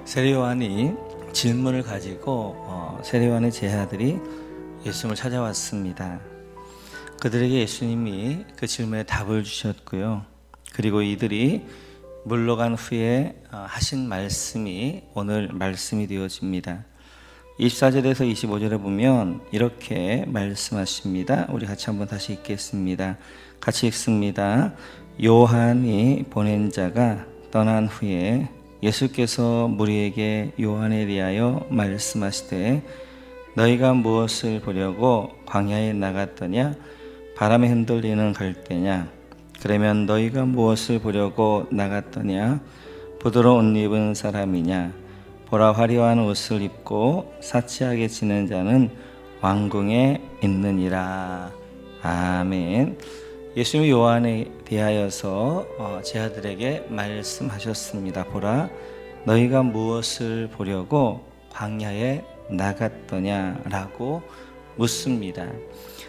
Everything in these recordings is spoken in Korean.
세례요한이 질문을 가지고 세례요한의 제자들이 예수님을 찾아왔습니다. 그들에게 예수님이 그 질문에 답을 주셨고요. 그리고 이들이 물러간 후에 하신 말씀이 오늘 말씀이 되어집니다. 24절에서 25절에 보면 이렇게 말씀하십니다. 우리 같이 한번 다시 읽겠습니다. 같이 읽습니다. 요한이 보낸 자가 떠난 후에 예수께서 무리에게 요한에 대하여 말씀하시되 너희가 무엇을 보려고 광야에 나갔더냐? 바람에 흔들리는 갈대냐? 그러면 너희가 무엇을 보려고 나갔더냐? 부드러운 옷 입은 사람이냐? 보라, 화려한 옷을 입고 사치하게 지는 자는 왕궁에 있느니라. 아멘. 예수님이 요한에 대하여서 제자들에게 말씀하셨습니다. 보라, 너희가 무엇을 보려고 광야에 나갔더냐라고 묻습니다.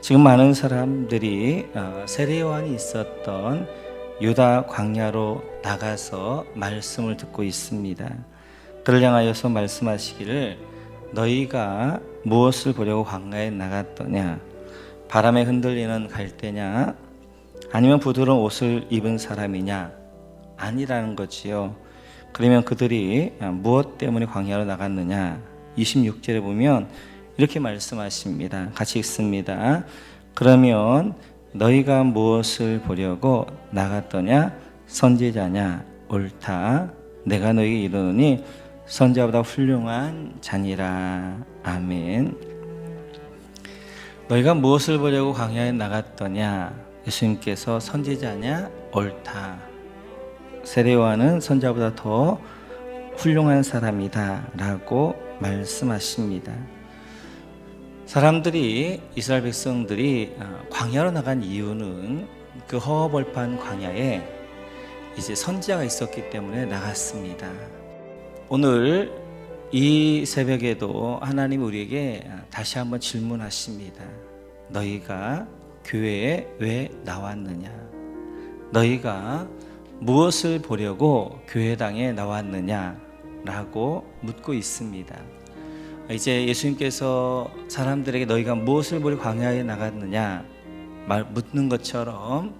지금 많은 사람들이 세례 요한이 있었던 유다 광야로 나가서 말씀을 듣고 있습니다. 그를 향하여서 말씀하시기를 너희가 무엇을 보려고 광야에 나갔더냐? 바람에 흔들리는 갈대냐? 아니면 부드러운 옷을 입은 사람이냐? 아니라는 거지요. 그러면 그들이 무엇 때문에 광야로 나갔느냐? 26절에 보면 이렇게 말씀하십니다. 같이 읽습니다. 그러면 너희가 무엇을 보려고 나갔더냐? 선지자냐? 옳다. 내가 너희에게 이르노니 선지자보다 훌륭한 자니라. 아멘. 너희가 무엇을 보려고 광야에 나갔더냐? 예수님께서 선지자냐? 옳다. 세례 요한은 선지자보다 더 훌륭한 사람이다 라고 말씀하십니다. 사람들이, 이스라엘 백성들이 광야로 나간 이유는 그 허허벌판 광야에 이제 선지자가 있었기 때문에 나갔습니다. 오늘 이 새벽에도 하나님 우리에게 다시 한번 질문하십니다. 너희가 교회에 왜 나왔느냐? 너희가 무엇을 보려고 교회당에 나왔느냐? 라고 묻고 있습니다. 이제 예수님께서 사람들에게 너희가 무엇을 보려 광야에 나갔느냐? 묻는 것처럼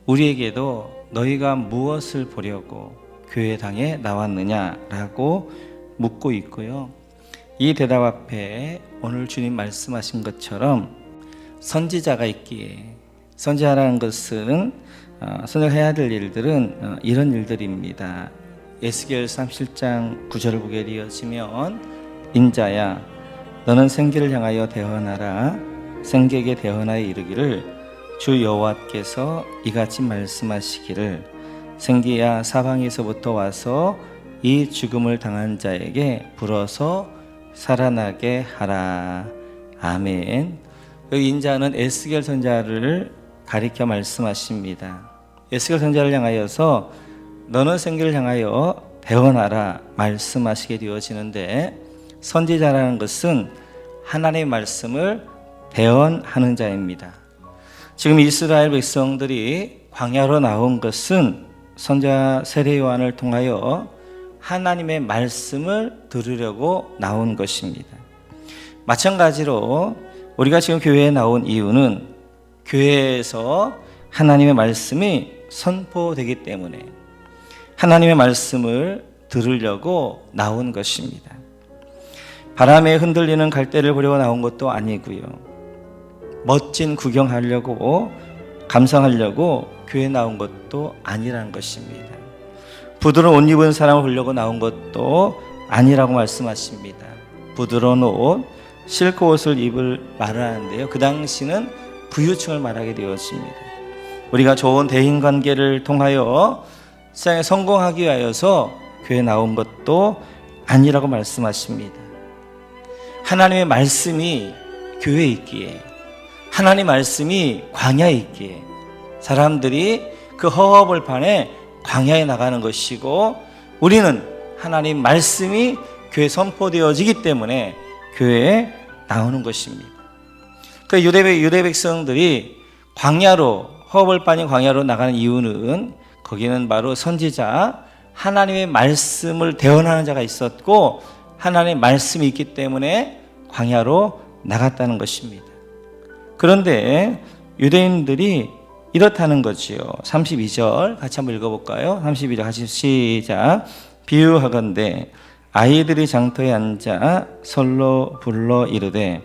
우리에게도 너희가 무엇을 보려고 교회당에 나왔느냐? 라고 묻고 있고요. 이 대답 앞에 오늘 주님 말씀하신 것처럼 선지자가 있기에, 선지자라는 것은 선지자가 해야 될 일들은 이런 일들입니다. 에스겔 37장 9절을 보게 되어지면 인자야 너는 생기를 향하여 대언하라. 생기에게 대언하여 이르기를 주 여호와께서 이같이 말씀하시기를 생기야 사방에서부터 와서 이 죽음을 당한 자에게 불어서 살아나게 하라. 아멘. 그 인자는 에스겔 선지자를 가리켜 말씀하십니다. 에스겔 선지자를 향하여서 너는 생기를 향하여 대언하라 말씀하시게 되어지는데, 선지자라는 것은 하나님의 말씀을 대언하는 자입니다. 지금 이스라엘 백성들이 광야로 나온 것은 선지자 세례 요한을 통하여 하나님의 말씀을 들으려고 나온 것입니다. 마찬가지로 우리가 지금 교회에 나온 이유는 교회에서 하나님의 말씀이 선포되기 때문에 하나님의 말씀을 들으려고 나온 것입니다. 바람에 흔들리는 갈대를 보려고 나온 것도 아니고요. 멋진 구경하려고, 감상하려고 교회에 나온 것도 아니라는 것입니다. 부드러운 옷 입은 사람을 보려고 나온 것도 아니라고 말씀하십니다. 부드러운 옷, 실크 옷을 입을 말을 하는데요. 그 당시는 부유층을 말하게 되었습니다. 우리가 좋은 대인관계를 통하여 세상에 성공하기 위하여서 교회에 나온 것도 아니라고 말씀하십니다. 하나님의 말씀이 교회에 있기에, 하나님의 말씀이 광야에 있기에 사람들이 그 허허벌판에 광야에 나가는 것이고, 우리는 하나님 말씀이 교회에 선포되어지기 때문에 교회에 나오는 것입니다. 그 유대 백성들이 광야로, 허업을 빠진 광야로 나가는 이유는 거기는 바로 선지자 하나님의 말씀을 대언하는 자가 있었고 하나님의 말씀이 있기 때문에 광야로 나갔다는 것입니다. 그런데 유대인들이 이렇다는 거지요. 32절 같이 한번 읽어볼까요? 32절 같이 시작. 비유하건대 아이들이 장터에 앉아 설로 불러 이르되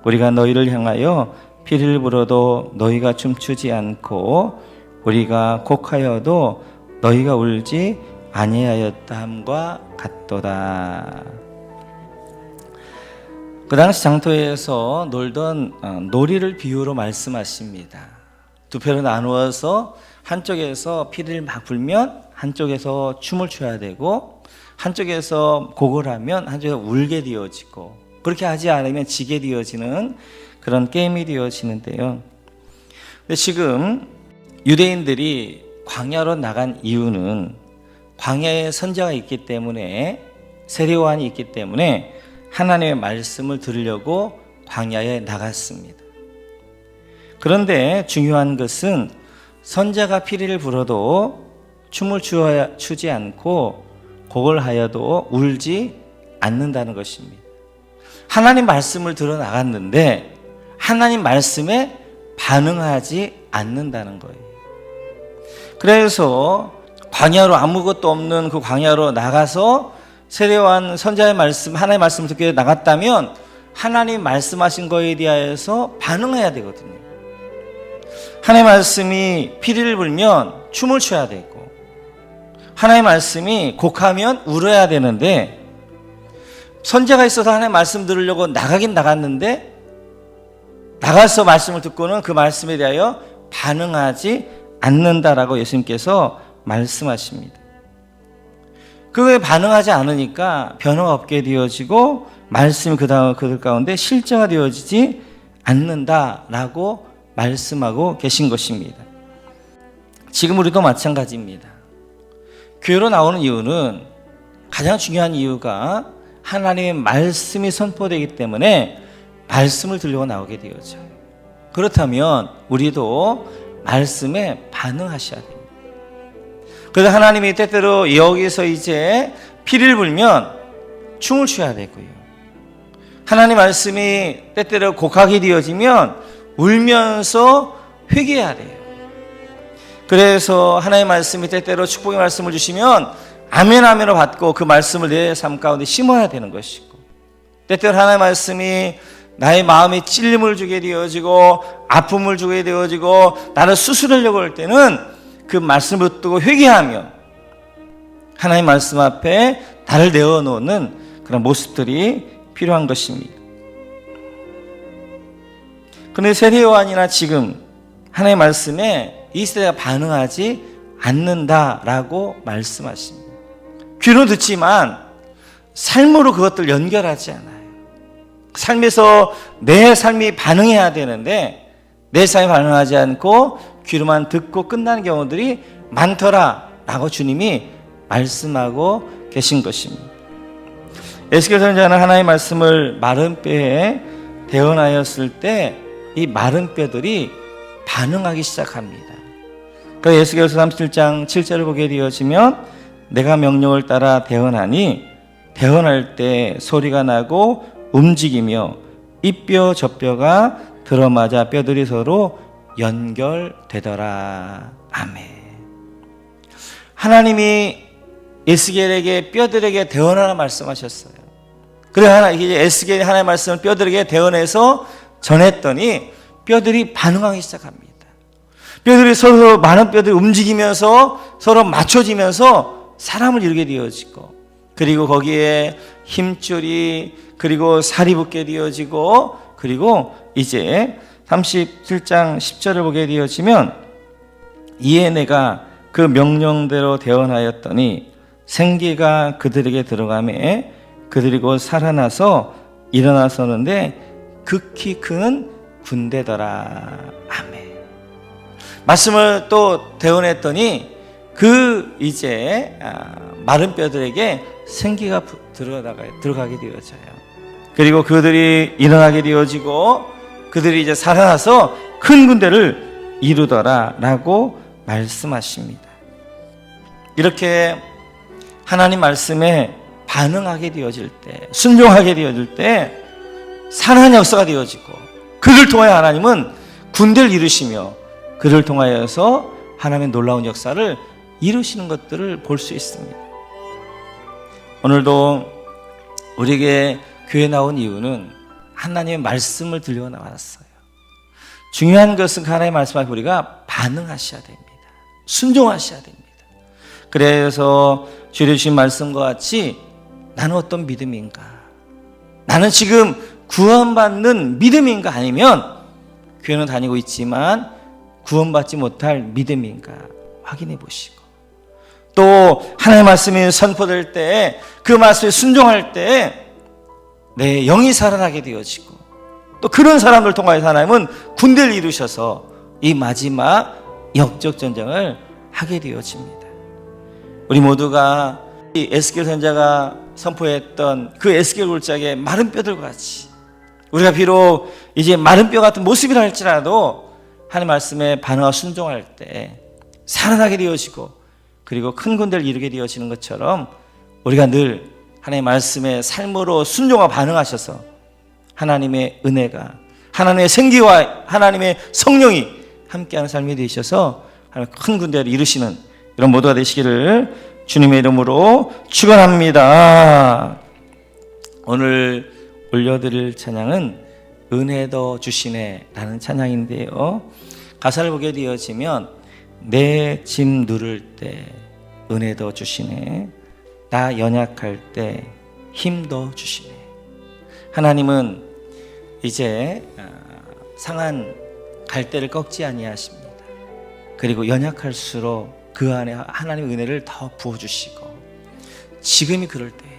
우리가 너희를 향하여 피를 불어도 너희가 춤추지 않고 우리가 곡하여도 너희가 울지 아니하였다 함과 같도다. 그 당시 장터에서 놀던 놀이를 비유로 말씀하십니다. 두 편으로 나누어서 한쪽에서 피를 막 불면 한쪽에서 춤을 춰야 되고 한쪽에서 곡을 하면 한쪽에서 울게 되어지고 그렇게 하지 않으면 지게 되어지는 그런 게임이 되어지는데요. 근데 지금 유대인들이 광야로 나간 이유는 광야에 선지자가 있기 때문에 세례요한이 있기 때문에 하나님의 말씀을 들으려고 광야에 나갔습니다. 그런데 중요한 것은 선지자가 피리를 불어도 춤을 추지 않고 곡을 하여도 울지 않는다는 것입니다. 하나님 말씀을 들어 나갔는데 하나님 말씀에 반응하지 않는다는 거예요. 그래서 광야로 아무것도 없는 그 광야로 나가서 세례요한 선지자의 말씀, 하나님의 말씀을 듣기 위해 나갔다면 하나님 말씀하신 거에 대하여서 반응해야 되거든요. 하나님의 말씀이 피리를 불면 춤을 춰야 되고 하나님의 말씀이 곡하면 울어야 되는데 선지자가 있어서 하나님의 말씀 들으려고 나가긴 나갔는데 나가서 말씀을 듣고는 그 말씀에 대하여 반응하지 않는다라고 예수님께서 말씀하십니다. 그거에 반응하지 않으니까 변화가 없게 되어지고 말씀이 그들 가운데 실제가 되어지지 않는다라고 말씀하고 계신 것입니다. 지금 우리도 마찬가지입니다. 교회로 나오는 이유는 가장 중요한 이유가 하나님의 말씀이 선포되기 때문에 말씀을 들려고 나오게 되어져요. 그렇다면 우리도 말씀에 반응하셔야 됩니다. 그래서 하나님이 때때로 여기서 이제 피를 불면 춤을 춰야 되고요. 하나님 말씀이 때때로 곡하게 되어지면 울면서 회개해야 돼요. 그래서 하나님의 말씀이 때때로 축복의 말씀을 주시면 아멘 아멘으로 받고 그 말씀을 내 삶 가운데 심어야 되는 것이고 때때로 하나님의 말씀이 나의 마음에 찔림을 주게 되어지고 아픔을 주게 되어지고 나를 수술하려고 할 때는 그 말씀을 듣고 회개하며 하나님의 말씀 앞에 나를 내어놓는 그런 모습들이 필요한 것입니다. 그런데 세례요한이나 지금 하나님의 말씀에 이 세대가 반응하지 않는다라고 말씀하십니다. 귀로 듣지만 삶으로 그것들 연결하지 않아요. 삶에서 내 삶이 반응해야 되는데 내 삶이 반응하지 않고 귀로만 듣고 끝나는 경우들이 많더라라고 주님이 말씀하고 계신 것입니다. 에스겔 선지자는 하나님의 말씀을 마른 뼈에 대언하였을 때 이 마른 뼈들이 반응하기 시작합니다. 그 에스겔서 37장 7절을 보게 되어지면 내가 명령을 따라 대언하니 대언할 때 소리가 나고 움직이며 이 뼈 저 뼈가 들어맞아 뼈들이 서로 연결되더라. 아멘. 하나님이 에스겔에게 뼈들에게 대언하라 말씀하셨어요. 그래 이제 에스겔이 하나님의 말씀을 뼈들에게 대언해서 전했더니 뼈들이 반응하기 시작합니다. 뼈들이 서로 많은 뼈들이 움직이면서 서로 맞춰지면서 사람을 이루게 되어지고 그리고 거기에 힘줄이 그리고 살이 붙게 되어지고 그리고 이제 37장 10절을 보게 되어지면 이에 내가 그 명령대로 대언하였더니 생기가 그들에게 들어가매 그들이 곧 살아나서 일어나서는데 극히 큰 군대더라. 아멘. 말씀을 또 대언했더니 그 이제 마른 뼈들에게 생기가 들어가게 되어져요. 그리고 그들이 일어나게 되어지고 그들이 이제 살아나서 큰 군대를 이루더라라고 말씀하십니다. 이렇게 하나님 말씀에 반응하게 되어질 때, 순종하게 되어질 때 살아난 역사가 되어지고, 그를 통하여 하나님은 군대를 이루시며 그를 통하여서 하나님의 놀라운 역사를 이루시는 것들을 볼 수 있습니다. 오늘도 우리에게 교회 나온 이유는 하나님의 말씀을 들려 나왔어요. 중요한 것은 하나님의 말씀 앞에 우리가 반응하셔야 됩니다. 순종하셔야 됩니다. 그래서 주여 주신 말씀과 같이 나는 어떤 믿음인가? 나는 지금 구원받는 믿음인가? 아니면 교회는 다니고 있지만 구원받지 못할 믿음인가? 확인해 보시고, 또 하나님의 말씀이 선포될 때 그 말씀에 순종할 때 내 영이 살아나게 되어지고, 또 그런 사람들 통하여서 하나님은 군대를 이루셔서 이 마지막 역적 전쟁을 하게 되어집니다. 우리 모두가 이 에스겔 선지자가 선포했던 그 에스겔 골짜기의 마른 뼈들과 같이 우리가 비록 이제 마른 뼈 같은 모습이라 할지라도 하나님 말씀에 반응하고 순종할 때 살아나게 되어지고, 그리고 큰 군대를 이루게 되어지는 것처럼 우리가 늘 하나님의 말씀에 삶으로 순종하고 반응하셔서 하나님의 은혜가, 하나님의 생기와 하나님의 성령이 함께하는 삶이 되셔서 하나님 큰 군대를 이루시는 이런 모두가 되시기를 주님의 이름으로 축원합니다. 오늘 올려드릴 찬양은 은혜 더 주시네 라는 찬양인데요, 가사를 보게 되어지면 내 짐 누를 때 은혜 더 주시네, 나 연약할 때 힘 더 주시네. 하나님은 이제 상한 갈대를 꺾지 아니하십니다. 그리고 연약할수록 그 안에 하나님의 은혜를 더 부어주시고, 지금이 그럴 때예요.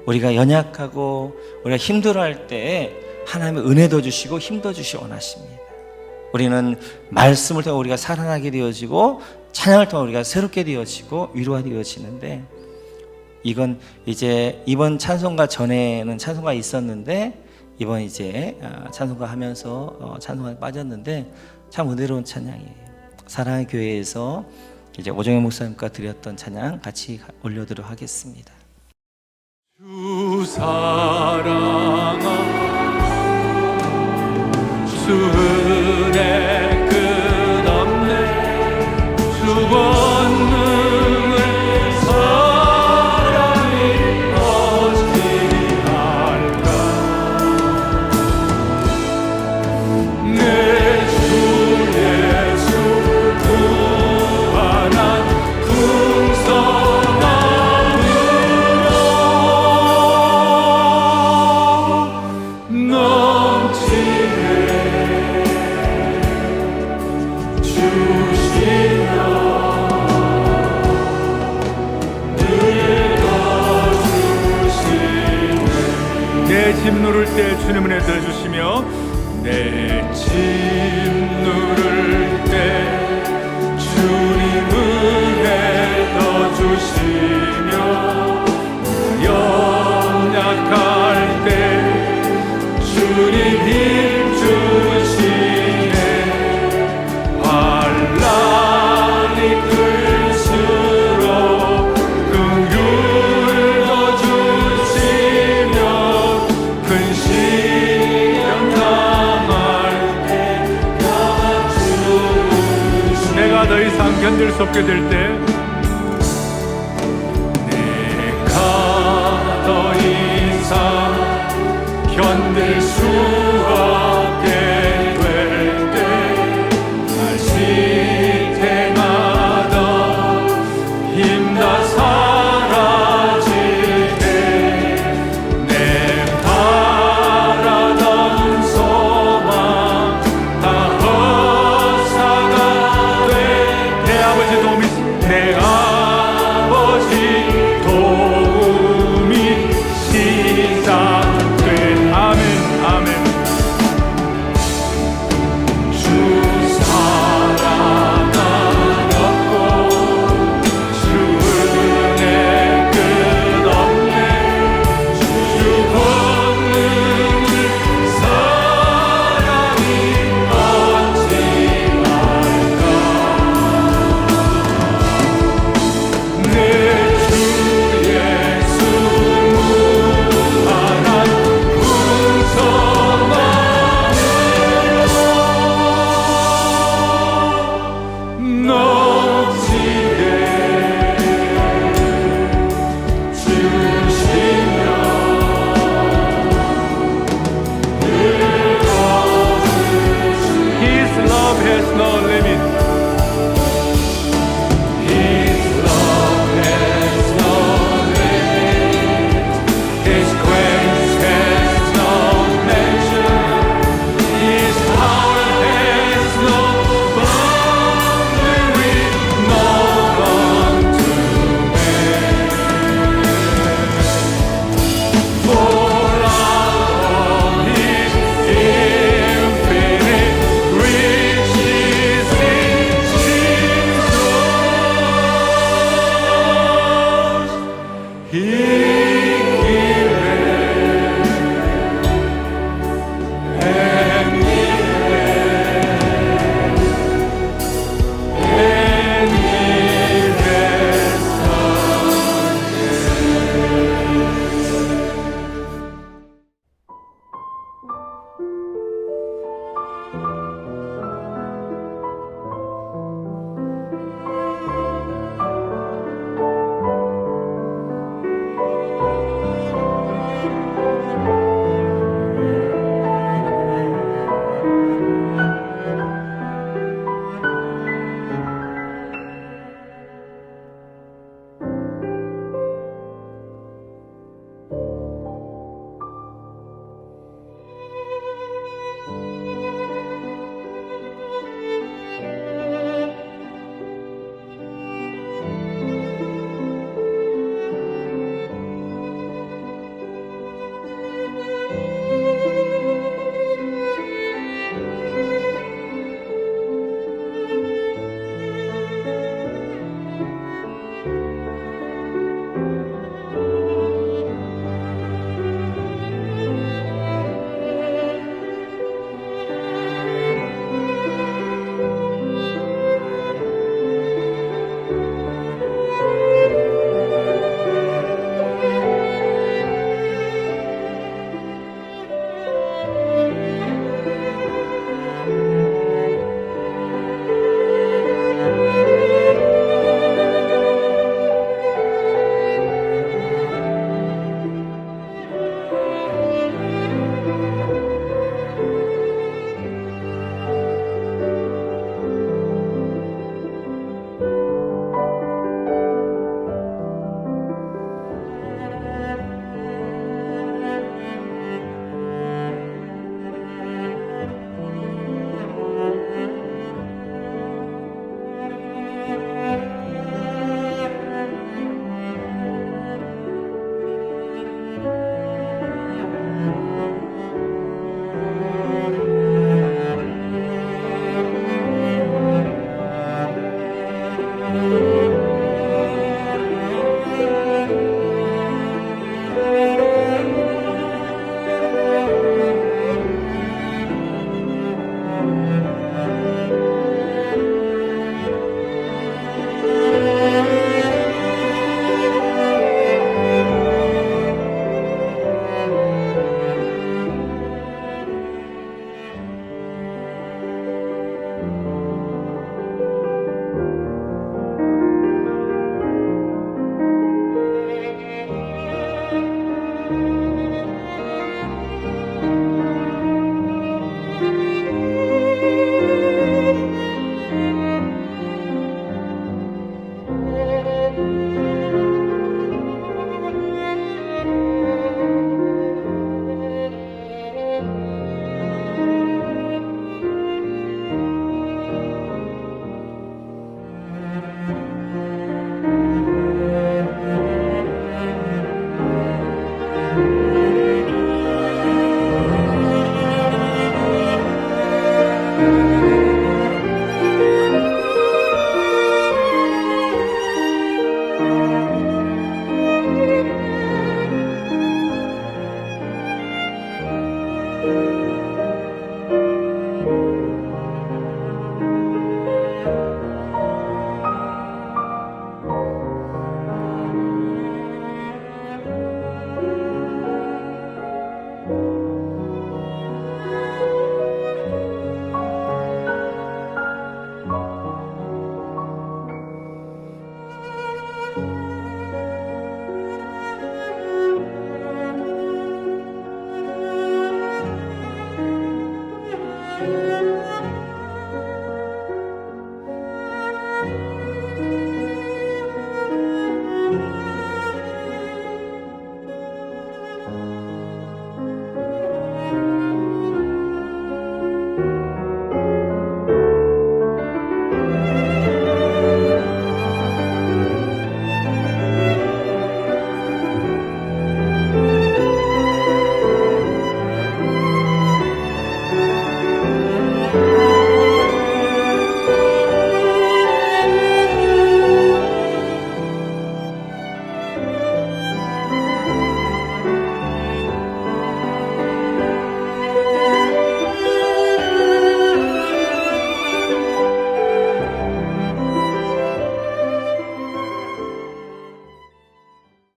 우리가 연약하고 우리가 힘들어할 때에 하나님의 은혜도 주시고 힘도 주시기 원하십니다. 우리는 말씀을 통해 우리가 살아나게 되어지고, 찬양을 통해 우리가 새롭게 되어지고 위로가 되어지는데, 이건 이제 이번 찬송가 전에는 찬송가 있었는데 이번 이제 찬송가 하면서 찬송가에 빠졌는데 참 은혜로운 찬양이에요. 사랑의 교회에서 이제 오정현 목사님과 드렸던 찬양 같이 올려드리도록 하겠습니다. 주 사랑아, 주 은혜 끝없네, 주 권능을 사랑이 어찌할까. 내 주 예수 구원한 풍성함으로 넘치네 주시며 늙어 주시네. 내 짐 누를 때 주님 은혜 더 주시며, 내 짐 누를 때 주님 은혜 더 주시며, 연약할 때 주님 힘 주시네. 환난이 클수록 긍휼도 주시며, 큰 시련 당할 때 도와주시네. 내가 더 이상 견딜 수 없게 될 때, 내가 더 이상 견딜 수 없게 될 때, 날씨 때마다 힘 다 사라지네. 내 바라던 소망 다 헛사가 돼. 내 아버지 도움이, 내 아버지 도움이 시작돼. 아멘, 아멘. 주 사랑은 없고 주 은혜 끝없네, 주 권능을